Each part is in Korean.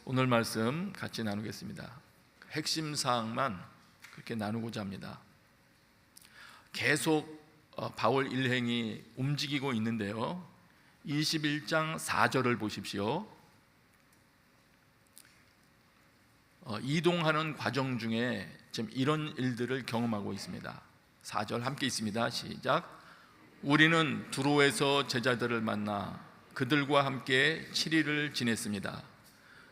오늘 말씀 같이 나누겠습니다. 핵심 사항만 그렇게 나누고자 합니다. 계속 바울 일행이 움직이고 있는데요, 21장 4절을 보십시오. 이동하는 과정 중에 지금 이런 일들을 경험하고 있습니다. 4절 함께 있습니다. 시작. 우리는 두로에서 제자들을 만나 그들과 함께 7일을 지냈습니다.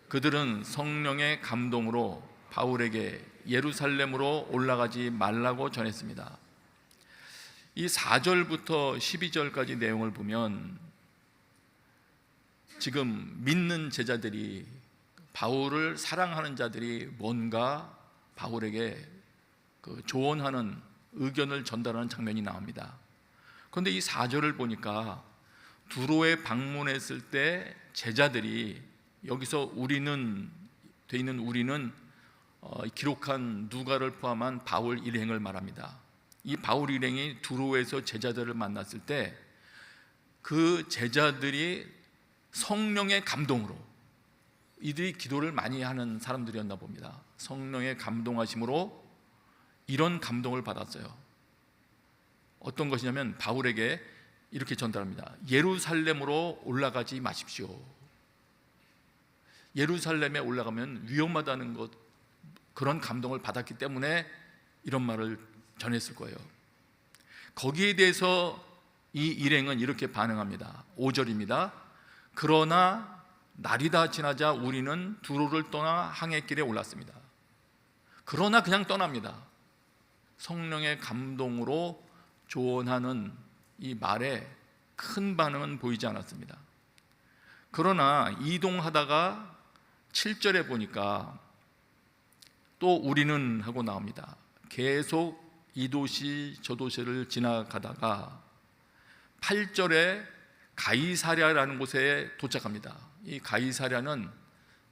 그들은 성령의 감동으로 바울에게 예루살렘으로 올라가지 말라고 전했습니다. 이 4절부터 12절까지 내용을 보면 지금 믿는 제자들이, 바울을 사랑하는 자들이 뭔가 바울에게 조언하는, 의견을 전달하는 장면이 나옵니다. 그런데 이 4절을 보니까 두로에 방문했을 때 제자들이, 여기서 우리는 돼 있는 우리는 기록한 누가를 포함한 바울 일행을 말합니다. 이 바울 일행이 두로에서 제자들을 만났을 때 그 제자들이 성령의 감동으로, 이들이 기도를 많이 하는 사람들이었나 봅니다. 성령의 감동하심으로 이런 감동을 받았어요. 어떤 것이냐면 바울에게 이렇게 전달합니다. 예루살렘으로 올라가지 마십시오. 예루살렘에 올라가면 위험하다는 것, 그런 감동을 받았기 때문에 이런 말을 전했을 거예요. 거기에 대해서 이 일행은 이렇게 반응합니다. 5절입니다. 그러나 날이 다 지나자 우리는 두로를 떠나 항해길에 올랐습니다. 그러나 그냥 떠납니다. 성령의 감동으로 조언하는 이 말에 큰 반응은 보이지 않았습니다. 그러나 이동하다가 7절에 보니까 또 우리는 하고 나옵니다. 계속 이 도시 저 도시를 지나가다가 8절에 가이사랴라는 곳에 도착합니다. 이 가이사랴는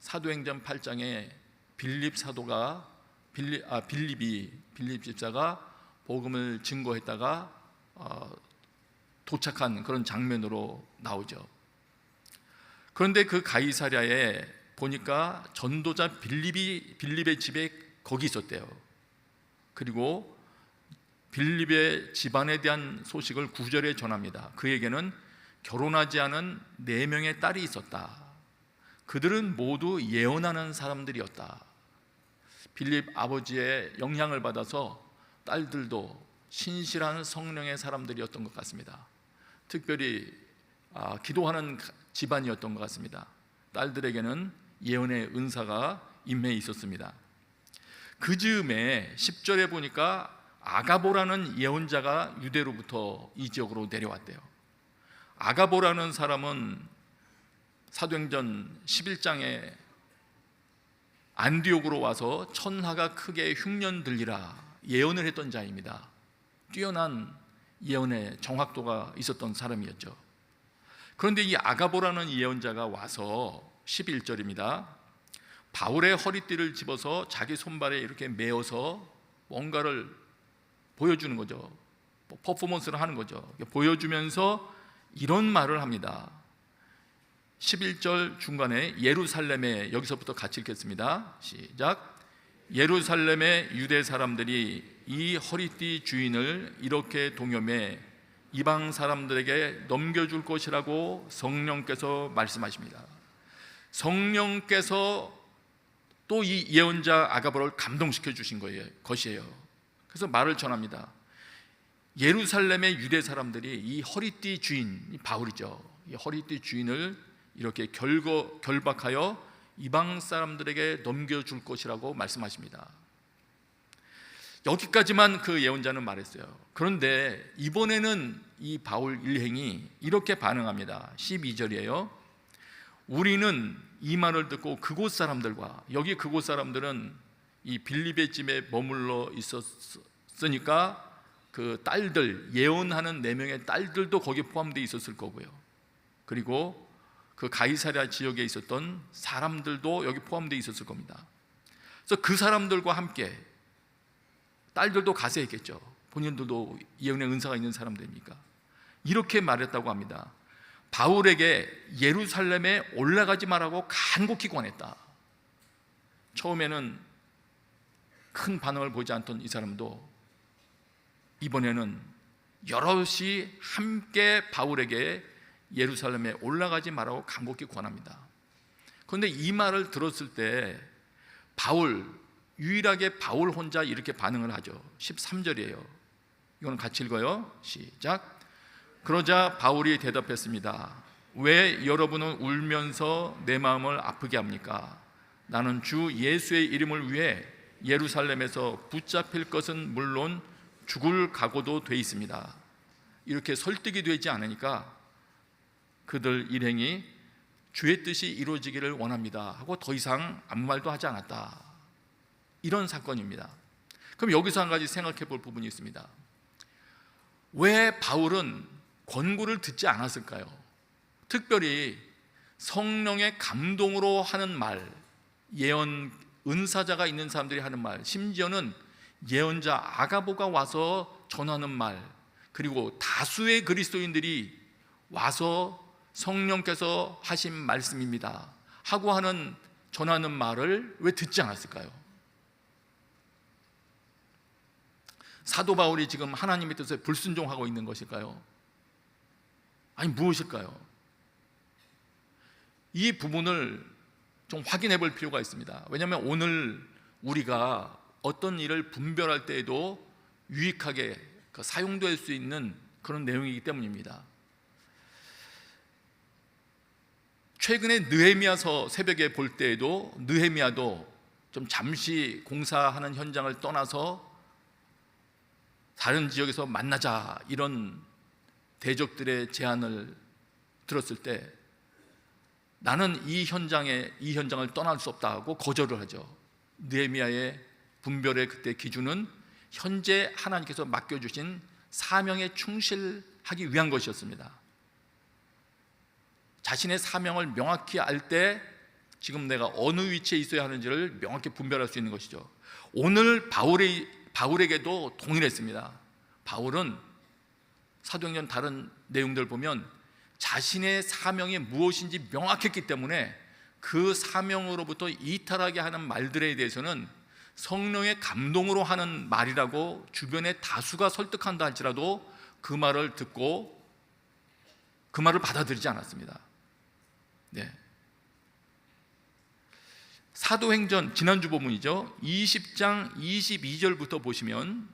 사도행전 8장에 빌립 사도가 빌립 집사가 복음을 증거했다가 도착한 그런 장면으로 나오죠. 그런데 그 가이사랴에 보니까 전도자 빌립의 집에 거기 있었대요. 그리고 빌립의 집안에 대한 소식을 9절에 전합니다. 그에게는 결혼하지 않은 4명의 딸이 있었다. 그들은 모두 예언하는 사람들이었다. 빌립 아버지의 영향을 받아서 딸들도 신실한 성령의 사람들이었던 것 같습니다. 특별히 기도하는 집안이었던 것 같습니다. 딸들에게는 예언의 은사가 임해 있었습니다. 그 즈음에 10절에 보니까 아가보라는 예언자가 유대로부터 이 지역으로 내려왔대요. 아가보라는 사람은 사도행전 11장에 안디옥으로 와서 천하가 크게 흉년 들리라 예언을 했던 자입니다. 뛰어난 예언의 정확도가 있었던 사람이었죠. 그런데 이 아가보라는 예언자가 와서 11절입니다. 바울의 허리띠를 집어서 자기 손발에 이렇게 메어서 뭔가를 보여주는 거죠. 퍼포먼스를 하는 거죠. 보여주면서 이런 말을 합니다. 11절 중간에 예루살렘에, 여기서부터 같이 읽겠습니다. 시작. 예루살렘의 유대 사람들이 이 허리띠 주인을 이렇게 동염해 이방 사람들에게 넘겨줄 것이라고 성령께서 말씀하십니다. 성령께서 또 이 예언자 아가보를 감동시켜 주신 것이에요. 그래서 말을 전합니다. 예루살렘의 유대 사람들이 이 허리띠 주인, 바울이죠, 이 허리띠 주인을 이렇게 결박하여 이방 사람들에게 넘겨줄 것이라고 말씀하십니다. 여기까지만 그 예언자는 말했어요. 그런데 이번에는 이 바울 일행이 이렇게 반응합니다. 12절이에요. 우리는 이 말을 듣고 그곳 사람들과, 여기 그곳 사람들은 이 빌립의 집에 머물러 있었으니까 그 딸들, 예언하는 4명의 딸들도 거기에 포함되어 있었을 거고요. 그리고 그 가이사랴 지역에 있었던 사람들도 여기 포함되어 있었을 겁니다. 그래서 그 사람들과 함께, 딸들도 가서 했겠죠. 본인들도 예언의 은사가 있는 사람들입니까? 이렇게 말했다고 합니다. 바울에게 예루살렘에 올라가지 말라고 간곡히 권했다. 처음에는 큰 반응을 보이지 않던 이 사람도 이번에는 여럿이 함께 바울에게 예루살렘에 올라가지 말라고 간곡히 권합니다. 그런데 이 말을 들었을 때 유일하게 바울 혼자 이렇게 반응을 하죠. 13절이에요. 이거는 같이 읽어요. 시작. 그러자 바울이 대답했습니다. 왜 여러분은 울면서 내 마음을 아프게 합니까? 나는 주 예수의 이름을 위해 예루살렘에서 붙잡힐 것은 물론 죽을 각오도 돼 있습니다. 이렇게 설득이 되지 않으니까 그들 일행이 주의 뜻이 이루어지기를 원합니다 하고 더 이상 아무 말도 하지 않았다. 이런 사건입니다. 그럼 여기서 한 가지 생각해 볼 부분이 있습니다. 왜 바울은 권고를 듣지 않았을까요? 특별히 성령의 감동으로 하는 말, 예언 은사자가 있는 사람들이 하는 말, 심지어는 예언자 아가보가 와서 전하는 말, 그리고 다수의 그리스도인들이 와서 성령께서 하신 말씀입니다 하고 전하는 말을 왜 듣지 않았을까요? 사도 바울이 지금 하나님의 뜻에 불순종하고 있는 것일까요? 아니 무엇일까요? 이 부분을 좀 확인해 볼 필요가 있습니다. 왜냐하면 오늘 우리가 어떤 일을 분별할 때에도 유익하게 사용될 수 있는 그런 내용이기 때문입니다. 최근에 느헤미야서 새벽에 볼 때에도 느헤미야도 좀 잠시 공사하는 현장을 떠나서 다른 지역에서 만나자 이런 대적들의 제안을 들었을 때 나는 이 현장을 떠날 수 없다 하고 거절을 하죠. 느헤미야의 분별의 그때 기준은 현재 하나님께서 맡겨주신 사명에 충실하기 위한 것이었습니다. 자신의 사명을 명확히 알 때 지금 내가 어느 위치에 있어야 하는지를 명확히 분별할 수 있는 것이죠. 오늘 바울에게도 동일했습니다. 바울은 사도행전 다른 내용들 보면 자신의 사명이 무엇인지 명확했기 때문에 그 사명으로부터 이탈하게 하는 말들에 대해서는 성령의 감동으로 하는 말이라고 주변의 다수가 설득한다 할지라도 그 말을 듣고 그 말을 받아들이지 않았습니다. 네. 사도행전 지난주 본문이죠. 20장 22절부터 보시면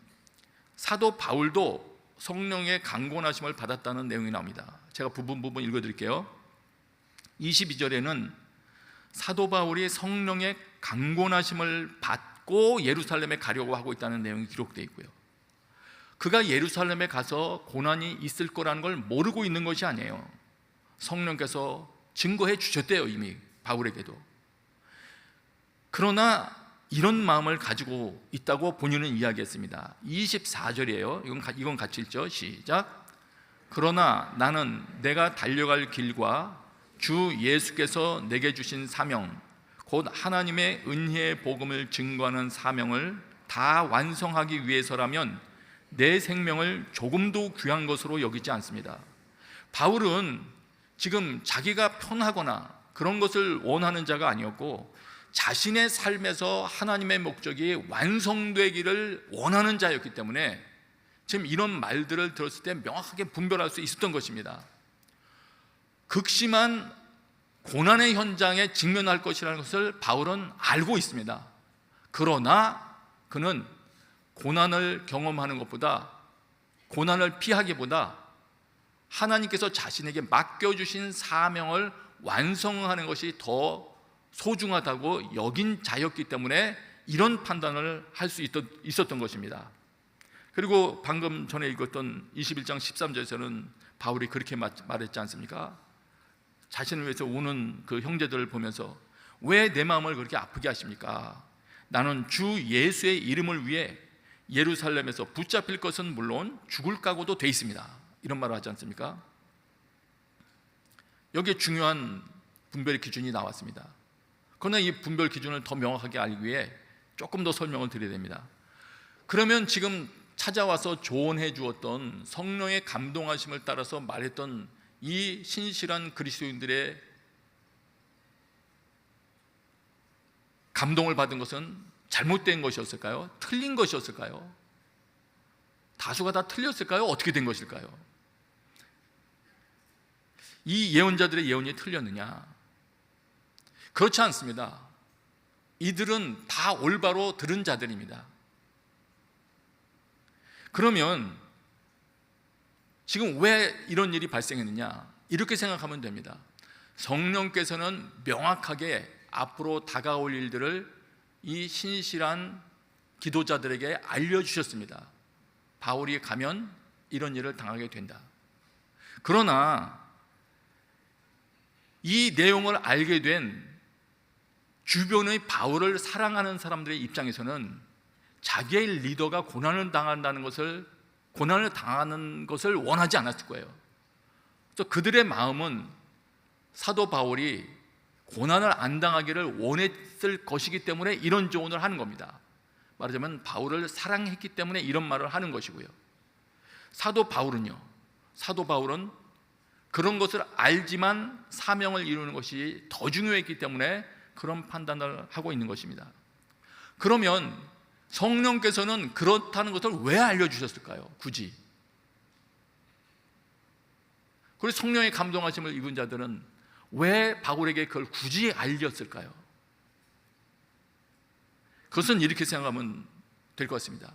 사도 바울도 성령의 강권하심을 받았다는 내용이 나옵니다. 제가 부분 읽어드릴게요. 22절에는 사도 바울이 성령의 강권하심을 받고 예루살렘에 가려고 하고 있다는 내용이 기록되어 있고요. 그가 예루살렘에 가서 고난이 있을 거라는 걸 모르고 있는 것이 아니에요. 성령께서 증거해 주셨대요, 이미 바울에게도. 그러나 이런 마음을 가지고 있다고 본인은 이야기했습니다. 24절이에요. 이건 같이 읽죠. 시작. 그러나 나는 내가 달려갈 길과 주 예수께서 내게 주신 사명, 곧 하나님의 은혜의 복음을 증거하는 사명을 다 완성하기 위해서라면 내 생명을 조금도 귀한 것으로 여기지 않습니다. 바울은 지금 자기가 편하거나 그런 것을 원하는 자가 아니었고 자신의 삶에서 하나님의 목적이 완성되기를 원하는 자였기 때문에 지금 이런 말들을 들었을 때 명확하게 분별할 수 있었던 것입니다. 극심한 고난의 현장에 직면할 것이라는 것을 바울은 알고 있습니다. 그러나 그는 고난을 경험하는 것보다, 고난을 피하기보다 하나님께서 자신에게 맡겨주신 사명을 완성하는 것이 더 소중하다고 여긴 자였기 때문에 이런 판단을 할 수 있었던 것입니다. 그리고 방금 전에 읽었던 21장 13절에서는 바울이 그렇게 말했지 않습니까? 자신을 위해서 우는 그 형제들을 보면서 왜 내 마음을 그렇게 아프게 하십니까? 나는 주 예수의 이름을 위해 예루살렘에서 붙잡힐 것은 물론 죽을 각오도 돼 있습니다. 이런 말을 하지 않습니까? 여기에 중요한 분별의 기준이 나왔습니다. 그러나 이 분별 기준을 더 명확하게 알기 위해 조금 더 설명을 드려야 됩니다. 그러면 지금 찾아와서 조언해 주었던 성령의 감동하심을 따라서 말했던 이 신실한 그리스도인들의 감동을 받은 것은 잘못된 것이었을까요? 틀린 것이었을까요? 다수가 다 틀렸을까요? 어떻게 된 것일까요? 이 예언자들의 예언이 틀렸느냐? 그렇지 않습니다. 이들은 다 올바로 들은 자들입니다. 그러면 지금 왜 이런 일이 발생했느냐? 이렇게 생각하면 됩니다. 성령께서는 명확하게 앞으로 다가올 일들을 이 신실한 기도자들에게 알려주셨습니다. 바울이 가면 이런 일을 당하게 된다. 그러나 이 내용을 알게 된 주변의 바울을 사랑하는 사람들의 입장에서는 자기의 리더가 고난을 당하는 것을 원하지 않았을 거예요. 그래서 그들의 마음은 사도 바울이 고난을 안 당하기를 원했을 것이기 때문에 이런 조언을 하는 겁니다. 말하자면 바울을 사랑했기 때문에 이런 말을 하는 것이고요. 사도 바울은 그런 것을 알지만 사명을 이루는 것이 더 중요했기 때문에 그런 판단을 하고 있는 것입니다. 그러면 성령께서는 그렇다는 것을 왜 알려주셨을까요? 굳이. 그리고 성령의 감동하심을 입은 자들은 왜 바울에게 그걸 굳이 알렸을까요? 그것은 이렇게 생각하면 될 것 같습니다.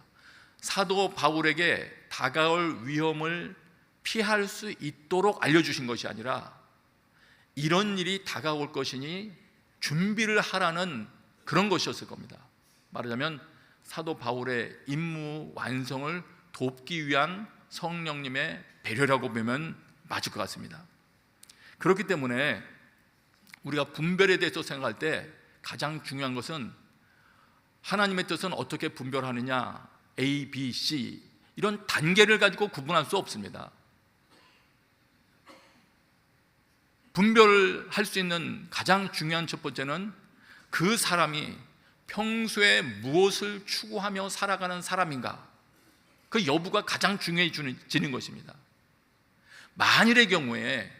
사도 바울에게 다가올 위험을 피할 수 있도록 알려주신 것이 아니라 이런 일이 다가올 것이니 준비를 하라는 그런 것이었을 겁니다. 말하자면 사도 바울의 임무 완성을 돕기 위한 성령님의 배려라고 보면 맞을 것 같습니다. 그렇기 때문에 우리가 분별에 대해서 생각할 때 가장 중요한 것은 하나님의 뜻은 어떻게 분별하느냐, A, B, C 이런 단계를 가지고 구분할 수 없습니다. 분별할 수 있는 가장 중요한 첫 번째는 그 사람이 평소에 무엇을 추구하며 살아가는 사람인가, 그 여부가 가장 중요해지는 것입니다. 만일의 경우에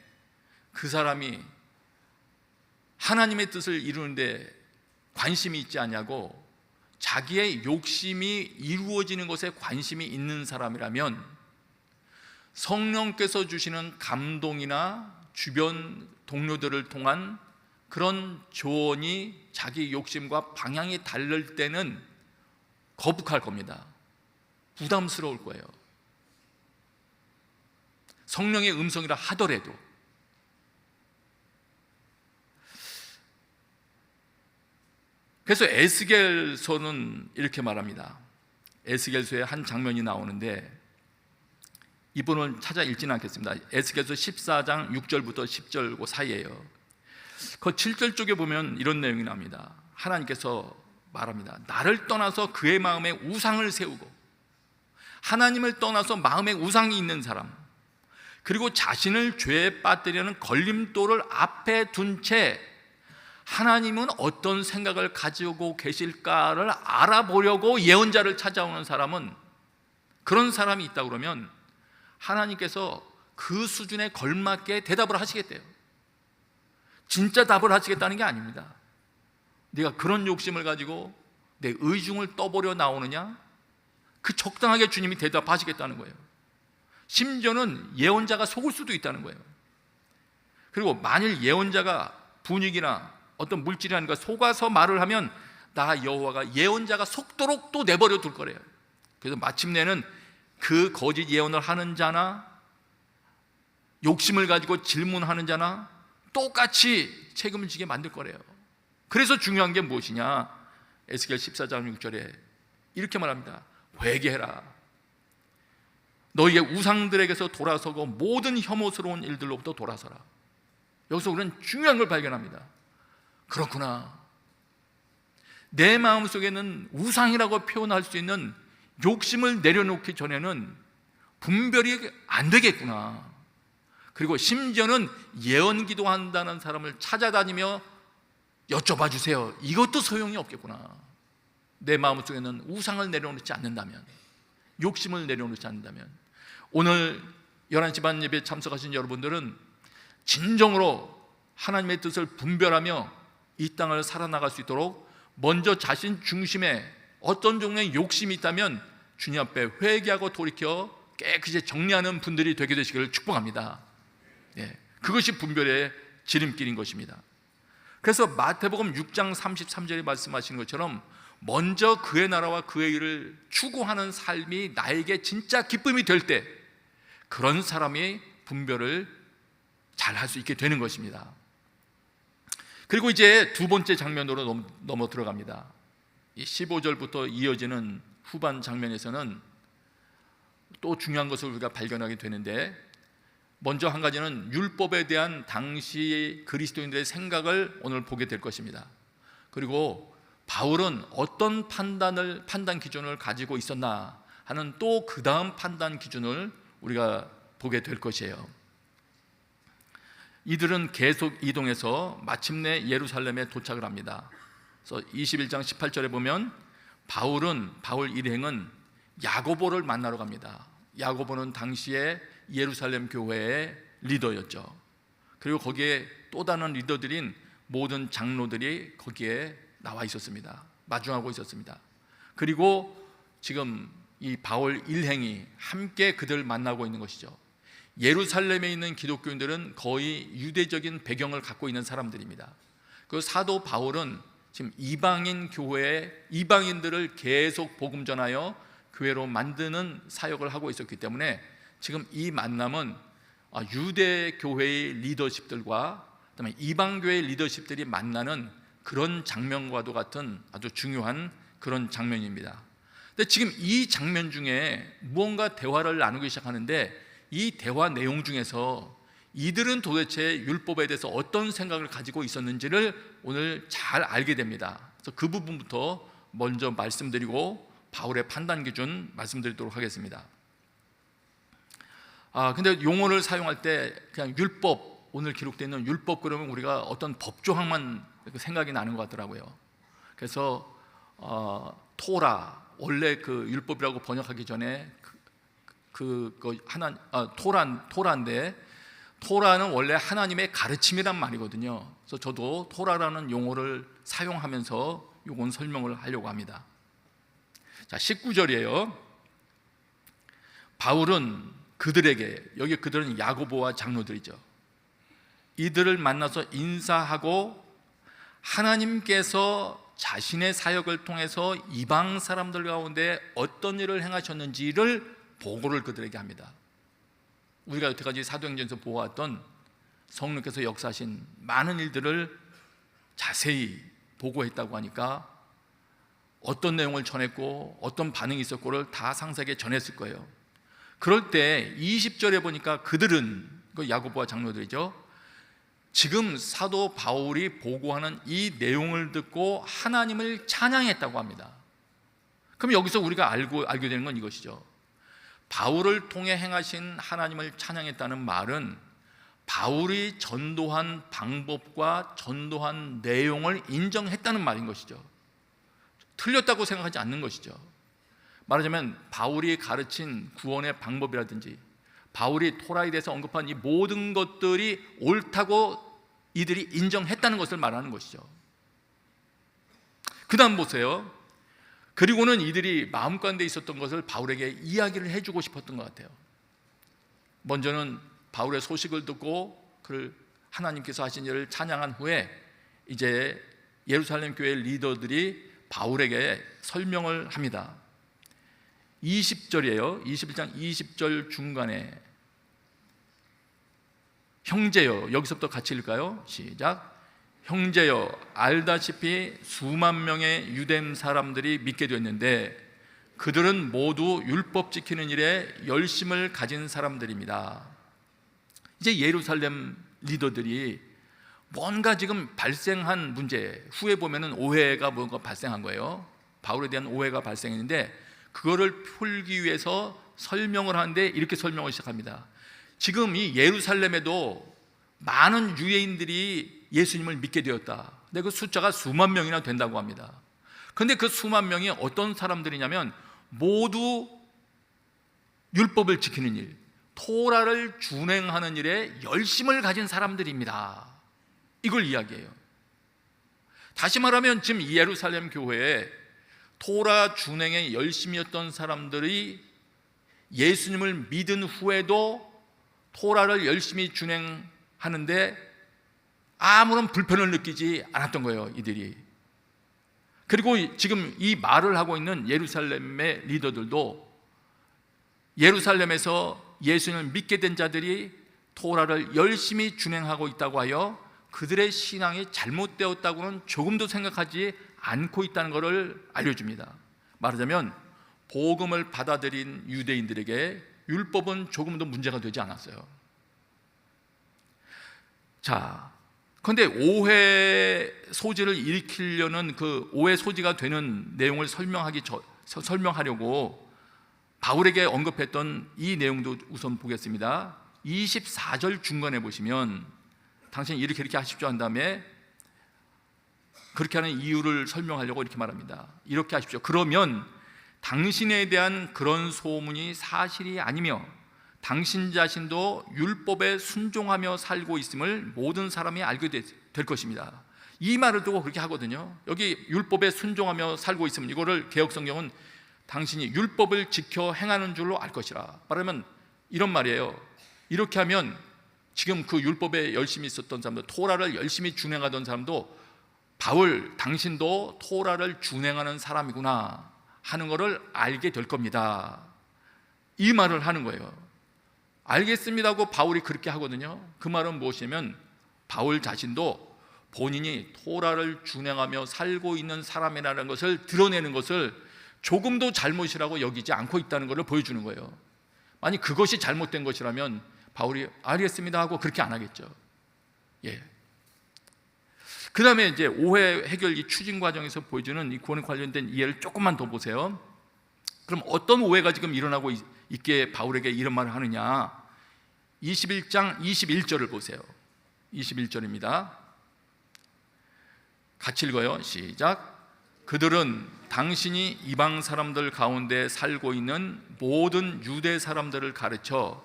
그 사람이 하나님의 뜻을 이루는데 관심이 있지 않냐고 자기의 욕심이 이루어지는 것에 관심이 있는 사람이라면 성령께서 주시는 감동이나 주변 동료들을 통한 그런 조언이 자기 욕심과 방향이 다를 때는 거북할 겁니다. 부담스러울 거예요. 성령의 음성이라 하더라도. 그래서 에스겔서는 이렇게 말합니다. 에스겔서에 한 장면이 나오는데 이분을 찾아 읽지는 않겠습니다. 에스겔서 14장 6절부터 10절 그 사이에요. 그 7절 쪽에 보면 이런 내용이 나옵니다. 하나님께서 말합니다. 나를 떠나서 그의 마음에 우상을 세우고, 하나님을 떠나서 마음에 우상이 있는 사람, 그리고 자신을 죄에 빠뜨리는 걸림돌을 앞에 둔 채 하나님은 어떤 생각을 가지고 계실까를 알아보려고 예언자를 찾아오는 사람은, 그런 사람이 있다 그러면 하나님께서 그 수준에 걸맞게 대답을 하시겠대요. 진짜 답을 하시겠다는 게 아닙니다. 네가 그런 욕심을 가지고 내 의중을 떠보려 나오느냐? 그 적당하게 주님이 대답하시겠다는 거예요. 심지어는 예언자가 속을 수도 있다는 거예요. 그리고 만일 예언자가 분위기나 어떤 물질이라는 속아서 말을 하면 나 여호와가 예언자가 속도록 또 내버려 둘 거래요. 그래서 마침내는 그 거짓 예언을 하는 자나 욕심을 가지고 질문하는 자나 똑같이 책임을 지게 만들 거래요. 그래서 중요한 게 무엇이냐? 에스겔 14장 6절에 이렇게 말합니다. 회개해라. 너희의 우상들에게서 돌아서고 모든 혐오스러운 일들로부터 돌아서라. 여기서 우리는 중요한 걸 발견합니다. 그렇구나. 내 마음속에는 우상이라고 표현할 수 있는 욕심을 내려놓기 전에는 분별이 안 되겠구나. 그리고 심지어는 예언 기도한다는 사람을 찾아다니며 여쭤봐 주세요. 이것도 소용이 없겠구나. 내 마음속에는 우상을 내려놓지 않는다면, 욕심을 내려놓지 않는다면. 오늘 11시 반 예배에 참석하신 여러분들은 진정으로 하나님의 뜻을 분별하며 이 땅을 살아나갈 수 있도록 먼저 자신 중심에 어떤 종류의 욕심이 있다면 주님 앞에 회개하고 돌이켜 깨끗이 정리하는 분들이 되게 되시기를 축복합니다. 그것이 분별의 지름길인 것입니다. 그래서 마태복음 6장 33절에 말씀하신 것처럼 먼저 그의 나라와 그의 일을 추구하는 삶이 나에게 진짜 기쁨이 될 때 그런 사람이 분별을 잘 할 수 있게 되는 것입니다. 그리고 이제 두 번째 장면으로 넘어 들어갑니다. 이 15절부터 이어지는 후반 장면에서는 또 중요한 것을 우리가 발견하게 되는데, 먼저 한 가지는 율법에 대한 당시 그리스도인들의 생각을 오늘 보게 될 것입니다. 그리고 바울은 어떤 판단 기준을 가지고 있었나 하는 또 그 다음 판단 기준을 우리가 보게 될 것이에요. 이들은 계속 이동해서 마침내 예루살렘에 도착을 합니다. 그래서 21장 18절에 보면 바울 일행은 야고보를 만나러 갑니다. 야고보는 당시에 예루살렘 교회의 리더였죠. 그리고 거기에 또 다른 리더들인 모든 장로들이 거기에 나와 있었습니다. 마중하고 있었습니다. 그리고 지금 이 바울 일행이 함께 그들을 만나고 있는 것이죠. 예루살렘에 있는 기독교인들은 거의 유대적인 배경을 갖고 있는 사람들입니다. 그 사도 바울은 지금 이방인 교회에 이방인들을 계속 복음 전하여 교회로 만드는 사역을 하고 있었기 때문에 지금 이 만남은 유대 교회의 리더십들과 그다음에 이방 교회의 리더십들이 만나는 그런 장면과도 같은 아주 중요한 그런 장면입니다. 근데 지금 이 장면 중에 무언가 대화를 나누기 시작하는데, 이 대화 내용 중에서 이들은 도대체 율법에 대해서 어떤 생각을 가지고 있었는지를 오늘 잘 알게 됩니다. 그래서 그 부분부터 먼저 말씀드리고 바울의 판단 기준 말씀드리도록 하겠습니다. 근데 용어를 사용할 때 그냥 율법, 오늘 기록되어 있는 율법 그러면 우리가 어떤 법조항만 생각이 나는 것 같더라고요. 그래서 토라, 원래 그 율법이라고 번역하기 전에 토라인데, 토라는 원래 하나님의 가르침이란 말이거든요. 그래서 저도 토라라는 용어를 사용하면서 이건 설명을 하려고 합니다. 자, 19절이에요. 바울은 그들에게, 여기 그들은 야고보와 장로들이죠, 이들을 만나서 인사하고 하나님께서 자신의 사역을 통해서 이방 사람들 가운데 어떤 일을 행하셨는지를 보고를 그들에게 합니다. 우리가 여태까지 사도행전에서 보아왔던 성령께서 역사하신 많은 일들을 자세히 보고했다고 하니까 어떤 내용을 전했고 어떤 반응이 있었고를 다 상세하게 전했을 거예요. 그럴 때 20절에 보니까 그들은, 그 야고보와 장로들이죠, 지금 사도 바울이 보고하는 이 내용을 듣고 하나님을 찬양했다고 합니다. 그럼 여기서 우리가 알게 되는 건 이것이죠. 바울을 통해 행하신 하나님을 찬양했다는 말은 바울이 전도한 방법과 전도한 내용을 인정했다는 말인 것이죠. 틀렸다고 생각하지 않는 것이죠. 말하자면 바울이 가르친 구원의 방법이라든지 바울이 토라에 대해서 언급한 이 모든 것들이 옳다고 이들이 인정했다는 것을 말하는 것이죠. 그 다음 보세요. 그리고는 이들이 마음가운데 있었던 것을 바울에게 이야기를 해주고 싶었던 것 같아요. 먼저는 바울의 소식을 듣고 그를 하나님께서 하신 일을 찬양한 후에 이제 예루살렘 교회 리더들이 바울에게 설명을 합니다. 20절이에요. 21장 20절 중간에 형제여, 여기서부터 같이 읽을까요? 시작. 형제여, 알다시피 수만 명의 유대인 사람들이 믿게 되었는데 그들은 모두 율법 지키는 일에 열심을 가진 사람들입니다. 이제 예루살렘 리더들이 뭔가 지금 발생한 문제, 후에 보면은 오해가 뭔가 발생한 거예요. 바울에 대한 오해가 발생했는데 그거를 풀기 위해서 설명을 하는데 이렇게 설명을 시작합니다. 지금 이 예루살렘에도 많은 유대인들이 예수님을 믿게 되었다. 근데 그 숫자가 수만 명이나 된다고 합니다. 그런데 그 수만 명이 어떤 사람들이냐면 모두 율법을 지키는 일, 토라를 준행하는 일에 열심을 가진 사람들입니다. 이걸 이야기해요. 다시 말하면 지금 이 예루살렘 교회에 토라 준행에 열심히 했던 사람들이 예수님을 믿은 후에도 토라를 열심히 준행하는데 아무런 불편을 느끼지 않았던 거예요, 이들이. 그리고 지금 이 말을 하고 있는 예루살렘의 리더들도 예루살렘에서 예수님을 믿게 된 자들이 토라를 열심히 준행하고 있다고 하여 그들의 신앙이 잘못되었다고는 조금도 생각하지 않고 있다는 것을 알려줍니다. 말하자면 복음을 받아들인 유대인들에게 율법은 조금도 문제가 되지 않았어요. 자, 그런데 오해 소지를 일으키려는 그 오해 소지가 되는 내용을 설명하려고 바울에게 언급했던 이 내용도 우선 보겠습니다. 24절 중간에 보시면 당신이 이렇게 하십시오 한 다음에 그렇게 하는 이유를 설명하려고 이렇게 말합니다. 이렇게 하십시오. 그러면 당신에 대한 그런 소문이 사실이 아니며 당신 자신도 율법에 순종하며 살고 있음을 모든 사람이 알게 될 것입니다. 이 말을 두고 그렇게 하거든요. 여기 율법에 순종하며 살고 있으면 이거를 개역성경은 당신이 율법을 지켜 행하는 줄로 알 것이라. 말하면 이런 말이에요. 이렇게 하면 지금 그 율법에 열심히 있었던 사람들, 토라를 열심히 준행하던 사람도 바울 당신도 토라를 준행하는 사람이구나 하는 것을 알게 될 겁니다. 이 말을 하는 거예요. 알겠습니다 하고 바울이 그렇게 하거든요. 그 말은 무엇이냐면 바울 자신도 본인이 토라를 준행하며 살고 있는 사람이라는 것을 드러내는 것을 조금도 잘못이라고 여기지 않고 있다는 것을 보여주는 거예요. 만약 그것이 잘못된 것이라면 바울이 알겠습니다 하고 그렇게 안 하겠죠. 예. 그 다음에 이제 오해 해결 이 추진 과정에서 보여주는 이 구원에 관련된 이해를 조금만 더 보세요. 그럼 어떤 오해가 지금 일어나고 있기에 바울에게 이런 말을 하느냐? 21장 21절을 보세요. 21절입니다. 같이 읽어요. 시작. 그들은 당신이 이방 사람들 가운데 살고 있는 모든 유대 사람들을 가르쳐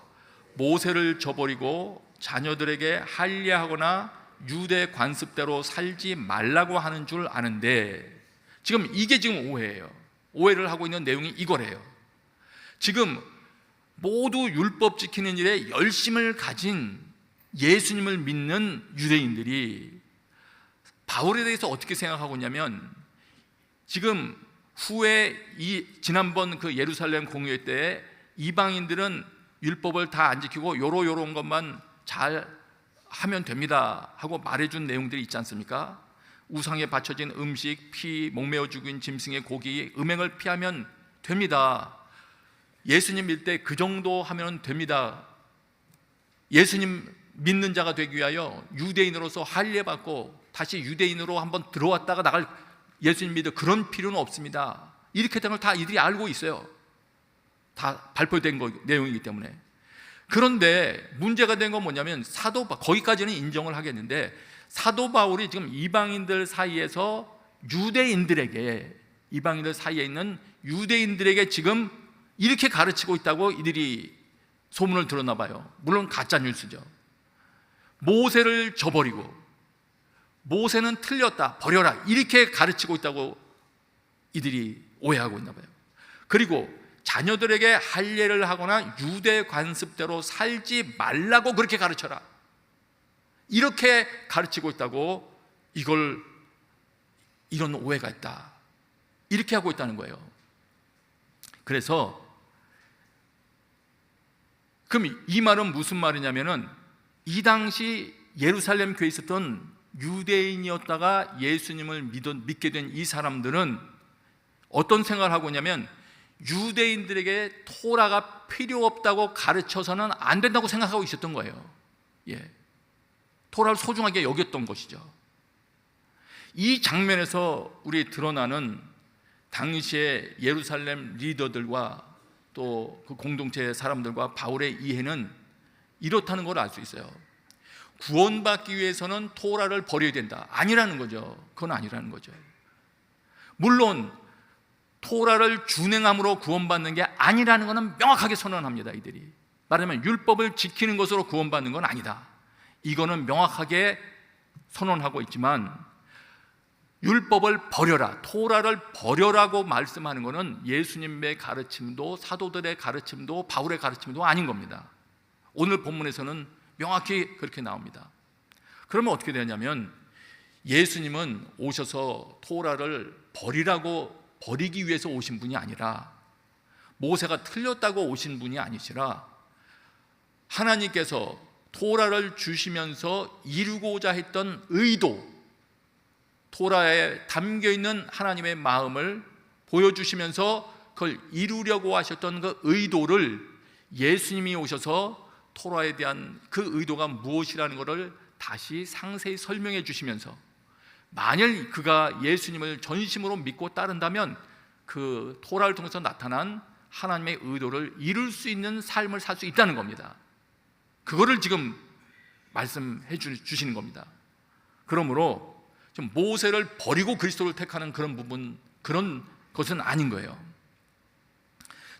모세를 저버리고 자녀들에게 할례하거나 유대 관습대로 살지 말라고 하는 줄 아는데, 지금 이게 지금 오해예요. 오해를 하고 있는 내용이 이거래요. 지금 모두 율법 지키는 일에 열심을 가진 예수님을 믿는 유대인들이 바울에 대해서 어떻게 생각하고 있냐면, 지금 후에 지난번 그 예루살렘 공회 때 이방인들은 율법을 다 안 지키고 요런 것만 잘 하면 됩니다 하고 말해준 내용들이 있지 않습니까? 우상에 바쳐진 음식, 피, 목매어 죽인 짐승의 고기, 음행을 피하면 됩니다. 예수님 믿을 때 그 정도 하면 됩니다. 예수님 믿는 자가 되기 위하여 유대인으로서 할례받고 다시 유대인으로 한번 들어왔다가 나갈 예수님 믿을 그런 필요는 없습니다. 이렇게 된 걸 다 이들이 알고 있어요. 다 발표된 내용이기 때문에. 그런데 문제가 된 건 뭐냐면 거기까지는 인정을 하겠는데 사도 바울이 지금 이방인들 사이에서 이방인들 사이에 있는 유대인들에게 지금 이렇게 가르치고 있다고 이들이 소문을 들었나 봐요. 물론 가짜 뉴스죠. 모세를 저버리고 모세는 틀렸다, 버려라, 이렇게 가르치고 있다고 이들이 오해하고 있나 봐요. 그리고 자녀들에게 할례를 하거나 유대 관습대로 살지 말라고 그렇게 가르쳐라, 이렇게 가르치고 있다고 이런 오해가 있다, 이렇게 하고 있다는 거예요. 그래서 그럼 이 말은 무슨 말이냐면은 이 당시 예루살렘 교회에 있었던 유대인이었다가 예수님을 믿게 된 이 사람들은 어떤 생각을 하고 있냐면 유대인들에게 토라가 필요 없다고 가르쳐서는 안 된다고 생각하고 있었던 거예요. 예. 토라를 소중하게 여겼던 것이죠. 이 장면에서 우리 드러나는 당시의 예루살렘 리더들과 또 그 공동체 사람들과 바울의 이해는 이렇다는 걸 알 수 있어요. 구원받기 위해서는 토라를 버려야 된다, 아니라는 거죠. 그건 아니라는 거죠. 물론 토라를 준행함으로 구원받는 게 아니라는 것은 명확하게 선언합니다. 이들이 말하면 율법을 지키는 것으로 구원받는 건 아니다, 이거는 명확하게 선언하고 있지만 율법을 버려라, 토라를 버려라고 말씀하는 것은 예수님의 가르침도 사도들의 가르침도 바울의 가르침도 아닌 겁니다. 오늘 본문에서는 명확히 그렇게 나옵니다. 그러면 어떻게 되냐면 예수님은 오셔서 토라를 버리기 위해서 오신 분이 아니라, 모세가 틀렸다고 오신 분이 아니시라, 하나님께서 토라를 주시면서 이루고자 했던 의도, 토라에 담겨있는 하나님의 마음을 보여주시면서 그걸 이루려고 하셨던 그 의도를 예수님이 오셔서 토라에 대한 그 의도가 무엇이라는 것을 다시 상세히 설명해 주시면서, 만일 그가 예수님을 전심으로 믿고 따른다면 그 토라를 통해서 나타난 하나님의 의도를 이룰 수 있는 삶을 살 수 있다는 겁니다. 그거를 지금 말씀해 주시는 겁니다. 그러므로 지금 모세를 버리고 그리스도를 택하는 그런 부분, 그런 것은 아닌 거예요.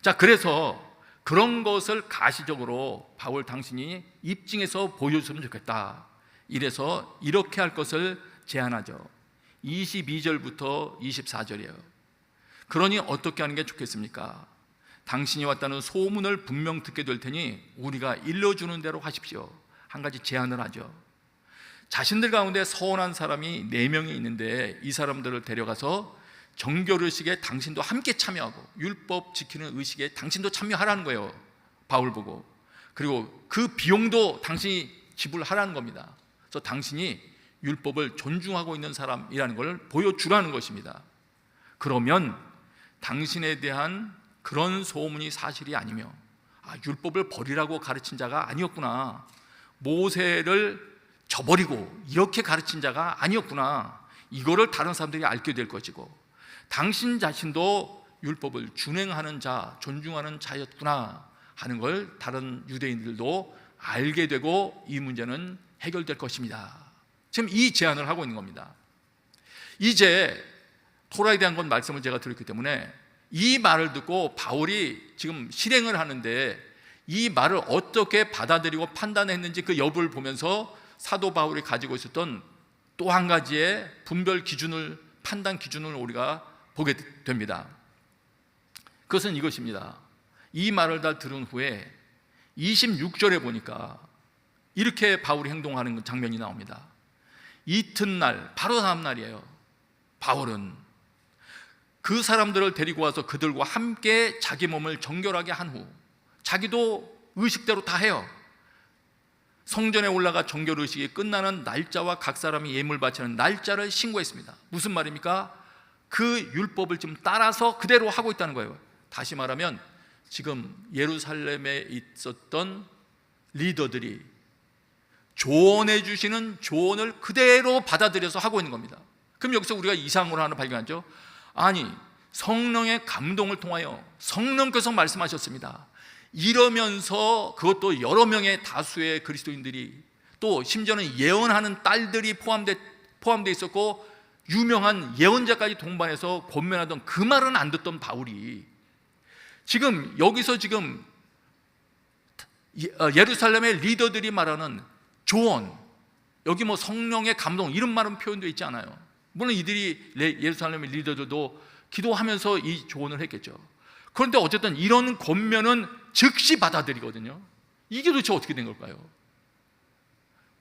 자, 그래서 그런 것을 가시적으로 바울 당신이 입증해서 보여줬으면 좋겠다. 이래서 이렇게 할 것을 제안하죠. 22절부터 24절이에요. 그러니 어떻게 하는 게 좋겠습니까? 당신이 왔다는 소문을 분명 듣게 될 테니 우리가 일러주는 대로 하십시오. 한 가지 제안을 하죠. 자신들 가운데 서운한 사람이 4명이 있는데 이 사람들을 데려가서 정결의식에 당신도 함께 참여하고 율법 지키는 의식에 당신도 참여하라는 거예요. 바울 보고. 그리고 그 비용도 당신이 지불하라는 겁니다. 그래서 당신이 율법을 존중하고 있는 사람이라는 걸 보여주라는 것입니다. 그러면 당신에 대한 그런 소문이 사실이 아니며, 율법을 버리라고 가르친 자가 아니었구나, 모세를 저버리고 이렇게 가르친 자가 아니었구나, 이거를 다른 사람들이 알게 될 것이고, 당신 자신도 율법을 준행하는 자, 존중하는 자였구나 하는 걸 다른 유대인들도 알게 되고 이 문제는 해결될 것입니다. 지금 이 제안을 하고 있는 겁니다. 이제 토라에 대한 건 말씀을 제가 드렸기 때문에 이 말을 듣고 바울이 지금 실행을 하는데 이 말을 어떻게 받아들이고 판단했는지 그 여부를 보면서 사도 바울이 가지고 있었던 또 한 가지의 분별 기준을, 판단 기준을 우리가 보게 됩니다. 그것은 이것입니다. 이 말을 다 들은 후에 26절에 보니까 이렇게 바울이 행동하는 장면이 나옵니다. 이튿날, 바로 다음 날이에요. 바울은 그 사람들을 데리고 와서 그들과 함께 자기 몸을 정결하게 한 후, 자기도 의식대로 다 해요. 성전에 올라가 정결의식이 끝나는 날짜와 각 사람이 예물 바치는 날짜를 신고했습니다. 무슨 말입니까? 그 율법을 좀 따라서 그대로 하고 있다는 거예요. 다시 말하면 지금 예루살렘에 있었던 리더들이 조언해 주시는 조언을 그대로 받아들여서 하고 있는 겁니다. 그럼 여기서 우리가 이상한 걸 하나 발견하죠. 아니, 성령의 감동을 통하여 성령께서 말씀하셨습니다. 이러면서 그것도 여러 명의 다수의 그리스도인들이, 또 심지어는 예언하는 딸들이 포함되어 있었고 유명한 예언자까지 동반해서 권면하던 그 말은 안 듣던 바울이 지금 여기서 지금 예루살렘의 리더들이 말하는 조언, 여기 뭐 성령의 감동 이런 말은 표현되어 있지 않아요. 물론 이들이 예루살렘의 리더들도 기도하면서 이 조언을 했겠죠. 그런데 어쨌든 이런 권면은 즉시 받아들이거든요. 이게 도대체 어떻게 된 걸까요?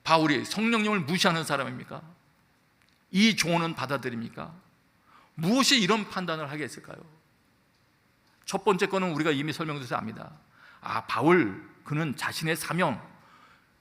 바울이 성령님을 무시하는 사람입니까? 이 조언은 받아들입니까? 무엇이 이런 판단을 하게 했을까요? 첫 번째 거는 우리가 이미 설명드려서 압니다. 바울, 그는 자신의 사명,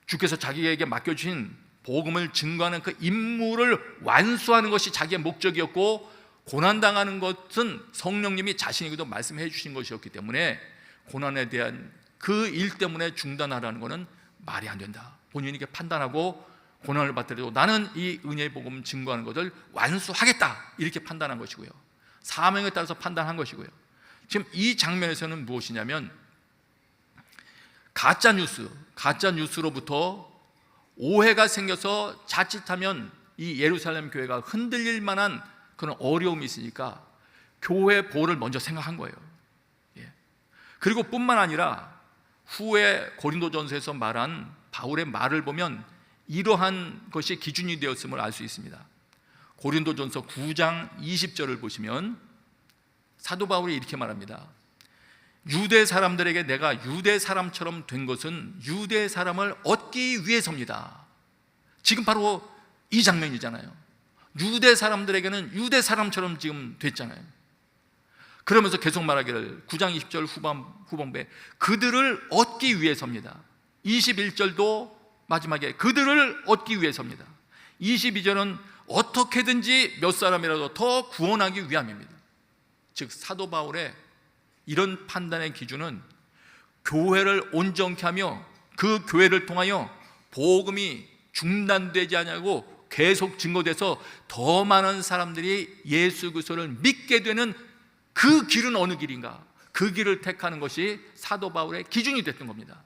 주께서 자기에게 맡겨주신 복음을 증거하는 그 임무를 완수하는 것이 자기의 목적이었고, 고난당하는 것은 성령님이 자신에게도 말씀해 주신 것이었기 때문에 고난에 대한 그 일 때문에 중단하라는 것은 말이 안 된다. 본인이 이렇게 판단하고 고난을 받더라도 나는 이 은혜의 복음 증거하는 것을 완수하겠다, 이렇게 판단한 것이고요. 사명에 따라서 판단한 것이고요. 지금 이 장면에서는 무엇이냐면 가짜 뉴스로부터 오해가 생겨서 자칫하면 이 예루살렘 교회가 흔들릴 만한 그런 어려움이 있으니까 교회 보호를 먼저 생각한 거예요. 그리고 뿐만 아니라 후에 고린도전서에서 말한 바울의 말을 보면 이러한 것이 기준이 되었음을 알 수 있습니다. 고린도전서 9장 20절을 보시면 사도 바울이 이렇게 말합니다. 유대 사람들에게 내가 유대 사람처럼 된 것은 유대 사람을 얻기 위해서입니다. 지금 바로 이 장면이잖아요. 유대 사람들에게는 유대 사람처럼 지금 됐잖아요. 그러면서 계속 말하기를 9장 20절 후반부에 그들을 얻기 위해서입니다. 21절도 마지막에 그들을 얻기 위해서입니다. 22절은 어떻게든지 몇 사람이라도 더 구원하기 위함입니다. 즉 사도 바울의 이런 판단의 기준은 교회를 온전케 하며 그 교회를 통하여 복음이 중단되지 않냐고 계속 증거돼서 더 많은 사람들이 예수 그리스도를 믿게 되는 그 길은 어느 길인가? 그 길을 택하는 것이 사도 바울의 기준이 됐던 겁니다.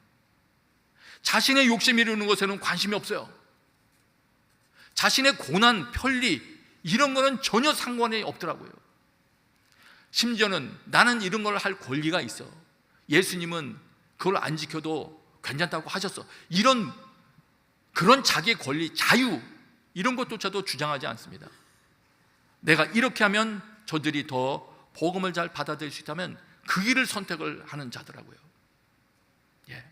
자신의 욕심 이루는 것에는 관심이 없어요. 자신의 고난, 편리 이런 거는 전혀 상관이 없더라고요. 심지어는 나는 이런 걸 할 권리가 있어. 예수님은 그걸 안 지켜도 괜찮다고 하셨어. 그런 자기의 권리, 자유 이런 것조차도 주장하지 않습니다. 내가 이렇게 하면 저들이 더 복음을 잘 받아들일 수 있다면 그 길을 선택을 하는 자더라고요. 예.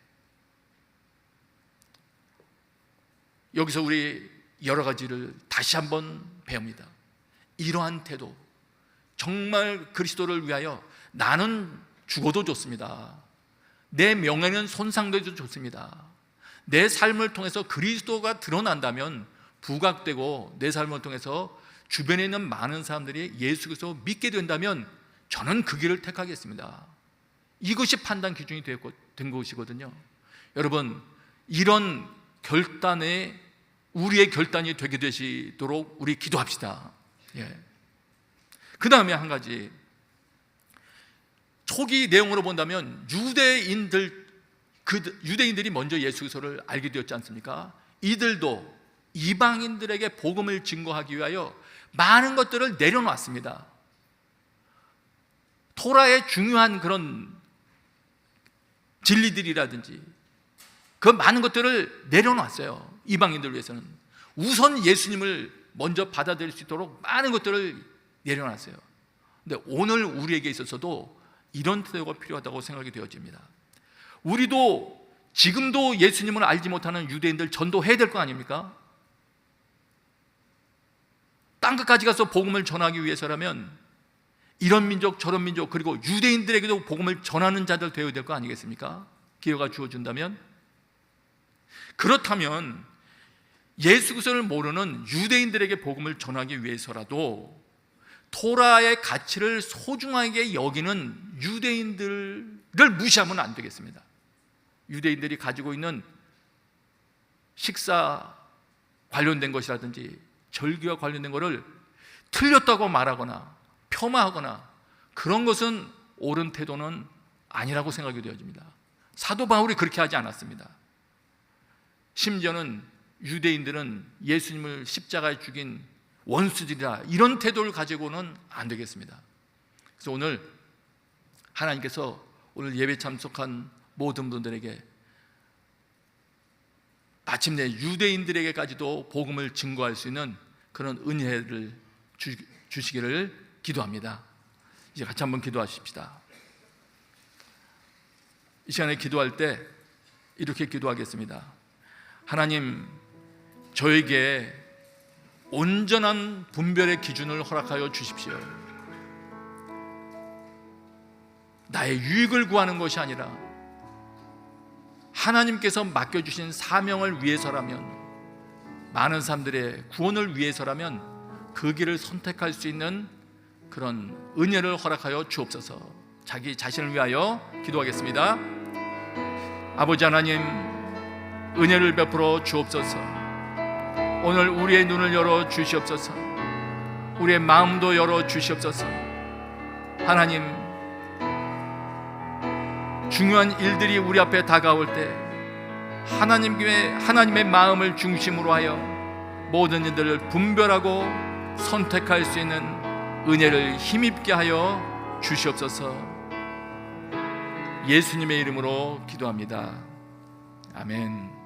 여기서 우리 여러 가지를 다시 한번 배웁니다. 이러한 태도, 정말 그리스도를 위하여 나는 죽어도 좋습니다. 내 명예는 손상돼도 좋습니다. 내 삶을 통해서 그리스도가 드러난다면 부각되고 내 삶을 통해서 주변에 있는 많은 사람들이 예수 그리스도 믿게 된다면 저는 그 길을 택하겠습니다. 이것이 판단 기준이 된 것이거든요. 여러분, 이런 결단에 우리의 결단이 되게 되시도록 우리 기도합시다. 예. 그 다음에 한 가지, 초기 내용으로 본다면 유대인들이 먼저 예수 그리스도를 알게 되었지 않습니까? 이들도 이방인들에게 복음을 증거하기 위하여 많은 것들을 내려놨습니다. 토라의 중요한 그런 진리들이라든지 그 많은 것들을 내려놨어요. 이방인들 위해서는 우선 예수님을 먼저 받아들일 수 있도록 많은 것들을 내려놨어요. 근데 오늘 우리에게 있어서도 이런 태도가 필요하다고 생각이 되어집니다. 우리도 지금도 예수님을 알지 못하는 유대인들 전도해야 될 거 아닙니까? 땅끝까지 가서 복음을 전하기 위해서라면 이런 민족 저런 민족 그리고 유대인들에게도 복음을 전하는 자들 되어야 될 거 아니겠습니까? 기회가 주어진다면. 그렇다면 예수 그리스도를 모르는 유대인들에게 복음을 전하기 위해서라도 토라의 가치를 소중하게 여기는 유대인들을 무시하면 안 되겠습니다. 유대인들이 가지고 있는 식사 관련된 것이라든지 절기와 관련된 것을 틀렸다고 말하거나 폄하하거나 그런 것은 옳은 태도는 아니라고 생각이 되어집니다. 사도 바울이 그렇게 하지 않았습니다. 심지어는 유대인들은 예수님을 십자가에 죽인 원수들이라 이런 태도를 가지고는 안 되겠습니다. 그래서 오늘 하나님께서 오늘 예배 참석한 모든 분들에게 마침내 유대인들에게까지도 복음을 증거할 수 있는 그런 은혜를 주시기를 기도합니다. 이제 같이 한번 기도하십시다. 이 시간에 기도할 때 이렇게 기도하겠습니다. 하나님, 저에게 온전한 분별의 기준을 허락하여 주십시오. 나의 유익을 구하는 것이 아니라 하나님께서 맡겨주신 사명을 위해서라면, 많은 사람들의 구원을 위해서라면 그 길을 선택할 수 있는 그런 은혜를 허락하여 주옵소서. 자기 자신을 위하여 기도하겠습니다. 아버지 하나님, 은혜를 베풀어 주옵소서. 오늘 우리의 눈을 열어 주시옵소서. 우리의 마음도 열어 주시옵소서. 하나님, 중요한 일들이 우리 앞에 다가올 때 하나님의 마음을 중심으로 하여 모든 일들을 분별하고 선택할 수 있는 은혜를 힘입게 하여 주시옵소서. 예수님의 이름으로 기도합니다. 아멘.